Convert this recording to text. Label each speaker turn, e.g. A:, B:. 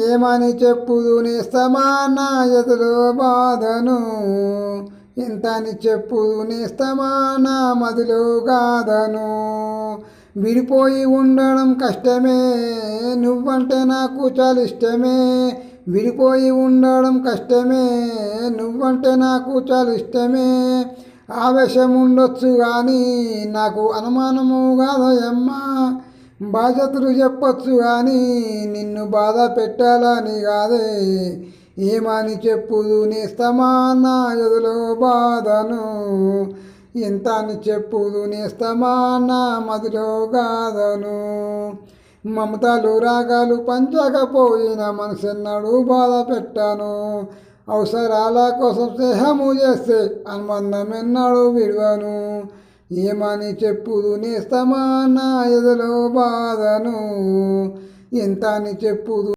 A: ఏమని చెప్పుదు నేస్తమా నా ఎదులో బాధను, ఎంతని చెప్పుదు నేస్తమా నా మదిలో గాథను. విడిపోయి ఉండడం కష్టమే, నువ్వంటే నాకు చాలా ఇష్టమే. విడిపోయి ఉండడం కష్టమే, నువ్వంటే నాకు చాలా ఇష్టమే. ఆవేశం ఉండొచ్చు కానీ నాకు అనుమానము కాదోయమ్మా. బాధ్యతలు చెప్పొచ్చు కానీ నిన్ను బాధ పెట్టాలని కాదే. ఏమని చెప్పుదు నేస్తమా నా ఎదులో బాధను, ఎంత అని చెప్పుదు నేస్తమా నా మదిలో గాథను. మమతలు రాగాలు పంచకపోయిన మనసెన్నడూ బాధ పెట్టాను. అవసరాల కోసం స్నేహము చేస్తే అనుబంధం ఎన్నడూ విడవను. ఏమని చెప్పుదు నేస్తమా నా ఎదలో బాధను, ఎంత అని చెప్పుదు.